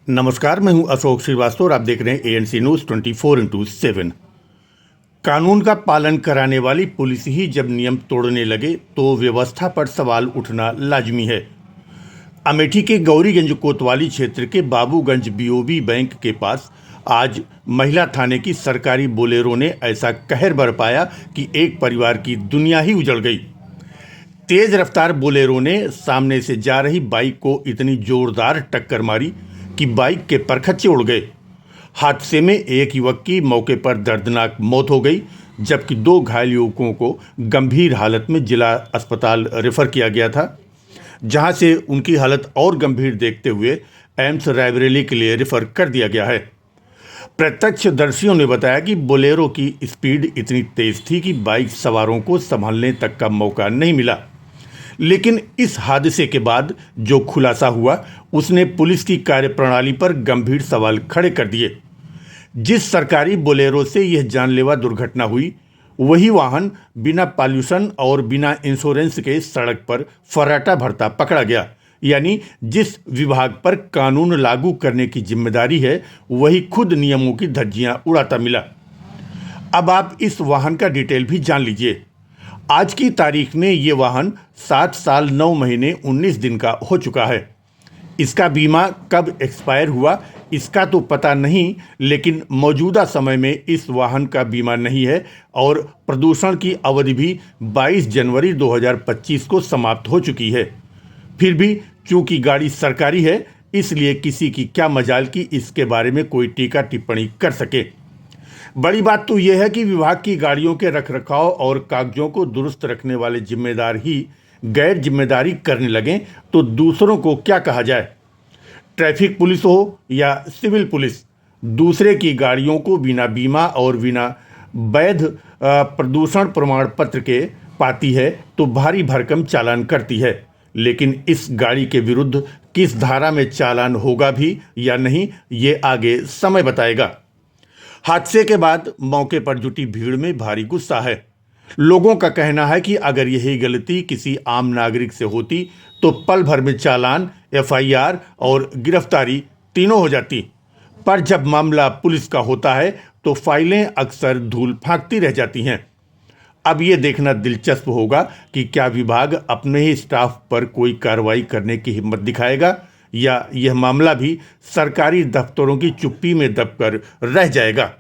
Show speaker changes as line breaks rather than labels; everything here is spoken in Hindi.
नमस्कार, मैं हूं अशोक श्रीवास्तव और आप देख रहे हैं एएनसी न्यूज़ 24x7। कानून का पालन कराने वाली पुलिस ही जब नियम तोड़ने लगे तो व्यवस्था पर सवाल उठना लाजमी है। अमेठी के गौरीगंज कोतवाली क्षेत्र के बाबूगंज बीओबी बैंक के पास आज महिला थाने की सरकारी बोलेरो ने ऐसा कहर बरपाया कि एक परिवार की दुनिया ही उजड़ गई। तेज रफ्तार बोलेरो ने सामने से जा रही बाइक को इतनी जोरदार टक्कर मारी कि बाइक के परखच्चे उड़ गए। हादसे में एक युवक की मौके पर दर्दनाक मौत हो गई, जबकि 2 घायल युवकों को गंभीर हालत में जिला अस्पताल रेफर किया गया था, जहां से उनकी हालत और गंभीर देखते हुए एम्स रायबरेली के लिए रेफर कर दिया गया है। प्रत्यक्षदर्शियों ने बताया कि बोलेरो की स्पीड इतनी तेज थी कि बाइक सवारों को संभालने तक का मौका नहीं मिला। लेकिन इस हादसे के बाद जो खुलासा हुआ उसने पुलिस की कार्यप्रणाली पर गंभीर सवाल खड़े कर दिए। जिस सरकारी बोलेरो से यह जानलेवा दुर्घटना हुई, वही वाहन बिना पॉल्यूशन और बिना इंश्योरेंस के सड़क पर फर्राटा भरता पकड़ा गया। यानी जिस विभाग पर कानून लागू करने की जिम्मेदारी है, वही खुद नियमों की धज्जियां उड़ाता मिला। अब आप इस वाहन का डिटेल भी जान लीजिए। आज की तारीख में ये वाहन 7 साल 9 महीने 19 दिन का हो चुका है। इसका बीमा कब एक्सपायर हुआ इसका तो पता नहीं, लेकिन मौजूदा समय में इस वाहन का बीमा नहीं है और प्रदूषण की अवधि भी 22 जनवरी 2025 को समाप्त हो चुकी है। फिर भी चूंकि गाड़ी सरकारी है, इसलिए किसी की क्या मजाल कि इसके बारे में कोई टीका टिप्पणी कर सके। बड़ी बात तो यह है कि विभाग की गाड़ियों के रखरखाव और कागजों को दुरुस्त रखने वाले जिम्मेदार ही गैर जिम्मेदारी करने लगें तो दूसरों को क्या कहा जाए। ट्रैफिक पुलिस हो या सिविल पुलिस, दूसरे की गाड़ियों को बिना बीमा और बिना वैध प्रदूषण प्रमाण पत्र के पाती है तो भारी भरकम चालान करती है। लेकिन इस गाड़ी के विरुद्ध किस धारा में चालान होगा भी या नहीं, ये आगे समय बताएगा। हादसे के बाद मौके पर जुटी भीड़ में भारी गुस्सा है। लोगों का कहना है कि अगर यही गलती किसी आम नागरिक से होती तो पल भर में चालान, एफआईआर और गिरफ्तारी तीनों हो जाती। पर जब मामला पुलिस का होता है तो फाइलें अक्सर धूल फेंकती रह जाती हैं। अब ये देखना दिलचस्प होगा कि क्या विभाग अपने ही स्टाफ पर कोई कार्रवाई करने की हिम्मत दिखाएगा या यह मामला भी सरकारी दफ्तरों की चुप्पी में दबकर रह जाएगा।